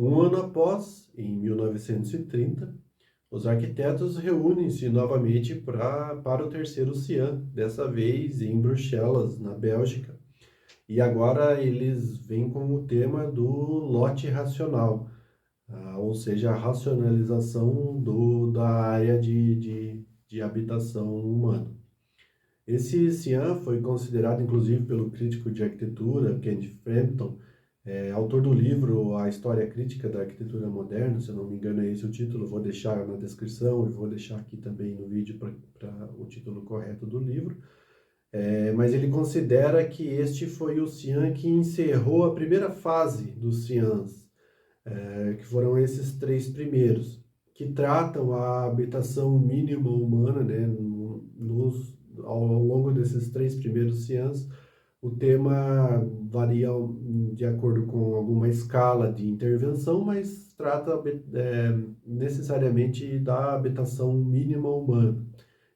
Um ano após, em 1930, os arquitetos reúnem-se novamente para o terceiro Cian, dessa vez em Bruxelas, na Bélgica. E agora eles vêm com o tema do lote racional, ou seja, a racionalização da área de habitação humana. Esse Cian foi considerado, inclusive, pelo crítico de arquitetura, Kenneth Frampton, autor do livro A História Crítica da Arquitetura Moderna, se eu não me engano é esse o título, vou deixar na descrição e vou deixar aqui também no vídeo para o título correto do livro. Mas ele considera que este foi o Cian que encerrou a primeira fase dos Cians, que foram esses três primeiros, que tratam a habitação mínima humana, né, ao longo desses três primeiros Cians. O tema varia de acordo com alguma escala de intervenção, mas trata necessariamente da habitação mínima humana.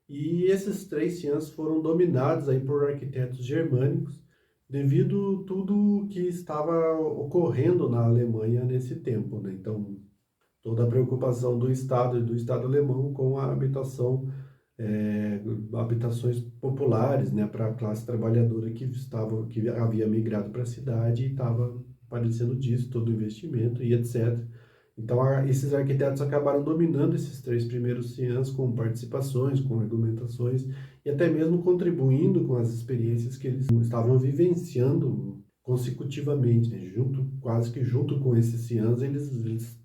E esses três ciãs foram dominados aí por arquitetos germânicos, devido a tudo que estava ocorrendo na Alemanha nesse tempo, né? Então, toda a preocupação do Estado e do Estado alemão com a habitação, habitações populares, né, para a classe trabalhadora que havia migrado para a cidade e estava padecendo disso, todo o investimento e etc. Então, esses arquitetos acabaram dominando esses três primeiros ciãs com participações, com argumentações e até mesmo contribuindo com as experiências que eles estavam vivenciando consecutivamente, né? Quase que junto com esses ciãs, eles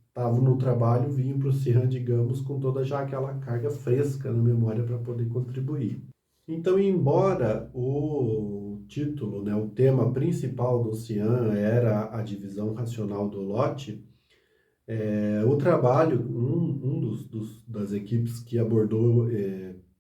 estavam no trabalho, vinham para o cian, digamos, com toda já aquela carga fresca na memória para poder contribuir. Então, embora o título, né, o tema principal do cian era a divisão racional do lote, o trabalho, das equipes que abordou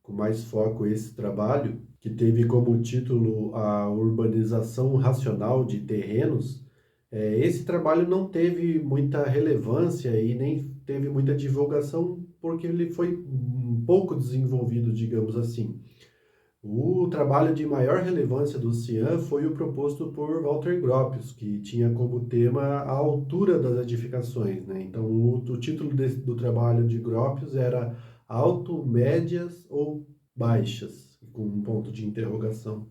com mais foco esse trabalho, que teve como título a urbanização racional de terrenos, esse trabalho não teve muita relevância e nem teve muita divulgação, porque ele foi um pouco desenvolvido, digamos assim. O trabalho de maior relevância do Cian foi o proposto por Walter Gropius, que tinha como tema a altura das edificações, né? Então, o título do trabalho de Gropius era alto, médias ou baixas, com um ponto de interrogação.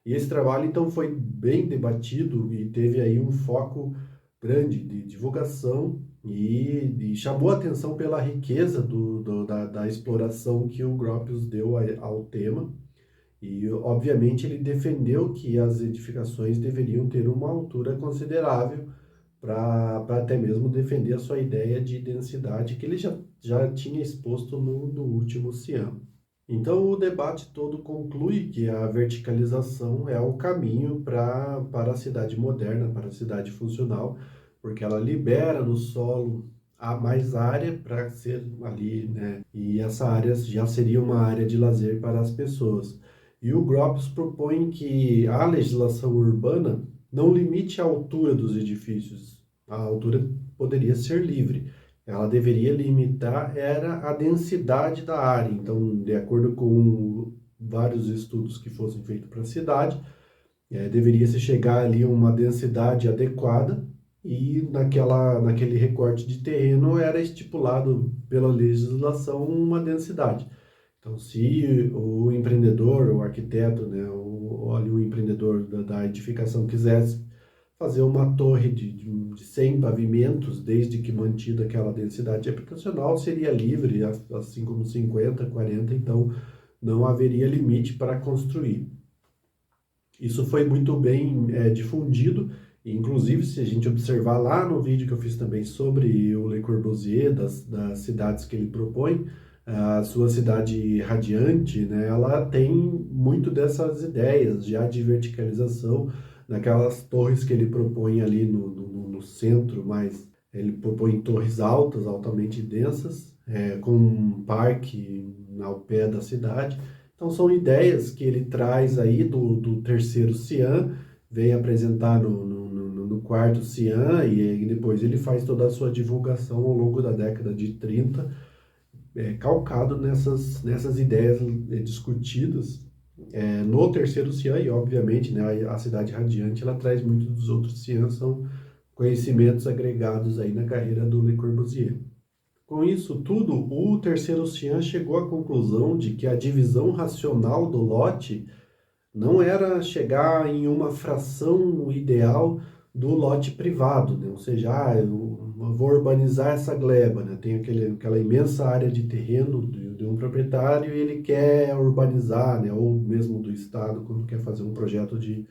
E esse trabalho, então, foi bem debatido e teve aí um foco grande de divulgação e chamou a atenção pela riqueza da exploração que o Gropius deu ao tema. E, obviamente, ele defendeu que as edificações deveriam ter uma altura considerável para até mesmo defender a sua ideia de densidade que ele já tinha exposto no último Cian. Então, o debate todo conclui que a verticalização é o caminho para a cidade moderna, para a cidade funcional, porque ela libera no solo mais área para ser ali, né? E essa área já seria uma área de lazer para as pessoas. E o Gropius propõe que a legislação urbana não limite a altura dos edifícios. A altura poderia ser livre. Ela deveria limitar a densidade da área. Então, de acordo com vários estudos que fossem feitos para a cidade, deveria se chegar ali a uma densidade adequada e naquele recorte de terreno era estipulado pela legislação uma densidade. Então, se o empreendedor, o arquiteto, né, o empreendedor da edificação quisesse fazer uma torre de 100 pavimentos, desde que mantida aquela densidade habitacional, seria livre, assim como 50, 40, então não haveria limite para construir. Isso foi muito bem difundido, inclusive se a gente observar lá no vídeo que eu fiz também sobre o Le Corbusier, das cidades que ele propõe, a sua cidade radiante, né, ela tem muito dessas ideias já de verticalização, naquelas torres que ele propõe ali no centro, mas ele propõe torres altas, altamente densas, com um parque ao pé da cidade. Então são ideias que ele traz aí do terceiro Cian, vem apresentar no quarto Cian, e depois ele faz toda a sua divulgação ao longo da década de 30, calcado nessas ideias discutidas no terceiro Cian, e obviamente, né, a cidade radiante ela traz muito dos outros Cians, são conhecimentos agregados aí na carreira do Le Corbusier. Com isso tudo, o terceiro Cian chegou à conclusão de que a divisão racional do lote não era chegar em uma fração ideal do lote privado, né? Ou seja, eu vou urbanizar essa gleba, né? Tem aquela imensa área de terreno de um proprietário e ele quer urbanizar, né? Ou mesmo do Estado, quando quer fazer um projeto de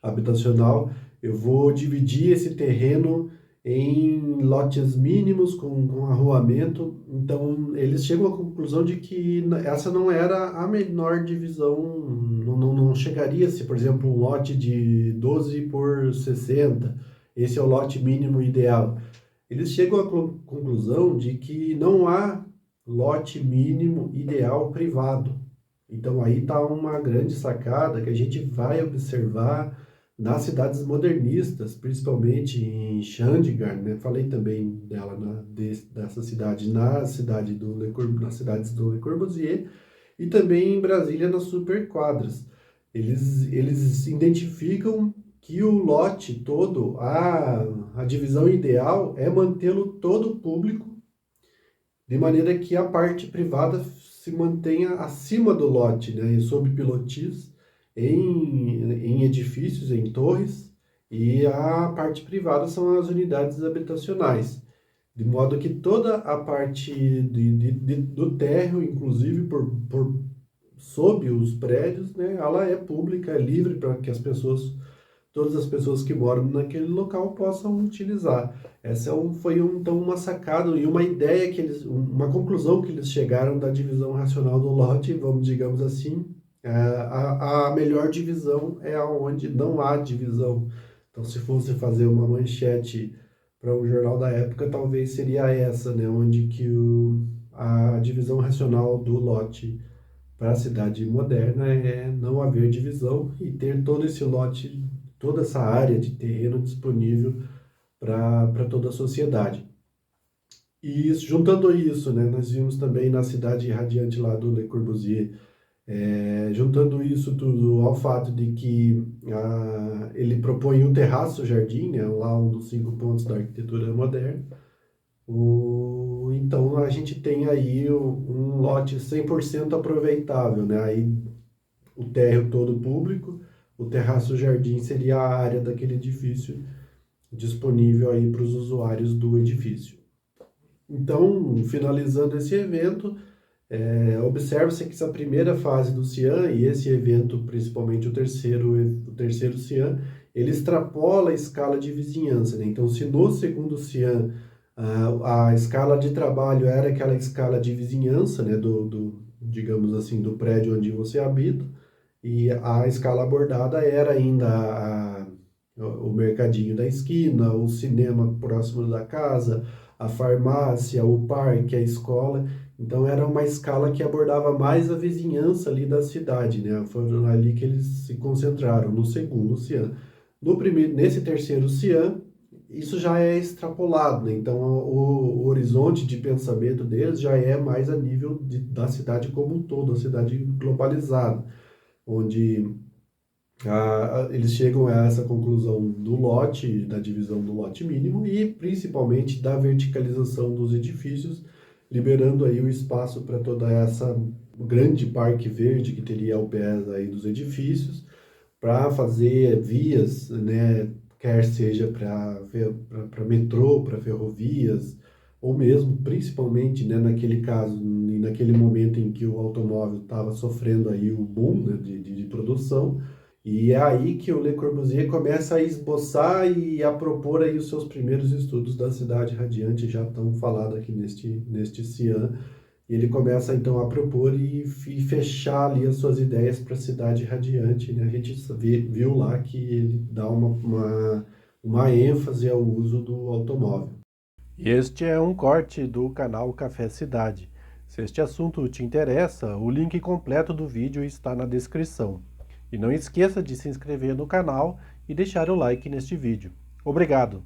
habitacional, eu vou dividir esse terreno em lotes mínimos com arruamento. Então eles chegam à conclusão de que essa não era a menor divisão, não chegaria-se, por exemplo, um lote de 12 por 60, esse é o lote mínimo ideal. Eles chegam à conclusão de que não há lote mínimo ideal privado. Então aí está uma grande sacada que a gente vai observar nas cidades modernistas, principalmente em Chandigarh, né? Falei também dela dessa cidade, nas cidades do Le Corbusier, e também em Brasília nas superquadras. Eles identificam que o lote todo, a divisão ideal é mantê-lo todo público, de maneira que a parte privada se mantenha acima do lote, né, sob pilotis, em edifícios, em torres, e a parte privada são as unidades habitacionais. De modo que toda a parte do térreo, inclusive sob os prédios, né, ela é pública, é livre para que todas as pessoas que moram naquele local possam utilizar. Essa então uma sacada e uma ideia uma conclusão que eles chegaram da divisão racional do lote, vamos digamos assim. A melhor divisão é aonde não há divisão. Então, se fosse fazer uma manchete para um jornal da época, talvez seria essa, né, onde que a divisão racional do lote para a cidade moderna é não haver divisão e ter todo esse lote, toda essa área de terreno disponível para toda a sociedade. E juntando isso, né, nós vimos também na cidade radiante lá do Le Corbusier, juntando isso tudo ao fato de que ele propõe um terraço-jardim, né, lá um dos 5 pontos da arquitetura moderna. Então a gente tem aí um lote 100% aproveitável, né? Aí o térreo todo público, o terraço-jardim seria a área daquele edifício disponível aí para os usuários do edifício. Então, finalizando esse evento, observa-se que essa primeira fase do Cian, e esse evento, principalmente o terceiro Cian, ele extrapola a escala de vizinhança, né? Então, se no segundo Cian a escala de trabalho era aquela escala de vizinhança, né, digamos assim, do prédio onde você habita, e a escala abordada era ainda o mercadinho da esquina, o cinema próximo da casa, a farmácia, o parque, a escola. Então era uma escala que abordava mais a vizinhança ali da cidade, né? Foi ali que eles se concentraram, no segundo Cian. Nesse terceiro Cian, isso já é extrapolado, né? Então o horizonte de pensamento deles já é mais a nível da cidade como um todo, a cidade globalizada, onde eles chegam a essa conclusão do lote, da divisão do lote mínimo e principalmente da verticalização dos edifícios, liberando aí o espaço para toda essa grande parque verde que teria ao pé aí dos edifícios, para fazer vias, né, quer seja para metrô, para ferrovias, ou mesmo, principalmente, né, naquele caso, e naquele momento em que o automóvel estava sofrendo aí o boom, né, de produção, e é aí que o Le Corbusier começa a esboçar e a propor aí os seus primeiros estudos da cidade radiante, já tão falado aqui neste Cian. E ele começa então a propor e fechar ali as suas ideias para a cidade radiante, né? A gente viu lá que ele dá uma ênfase ao uso do automóvel. Este é um corte do canal Café Cidade. Se este assunto te interessa, o link completo do vídeo está na descrição. E não esqueça de se inscrever no canal e deixar o like neste vídeo. Obrigado!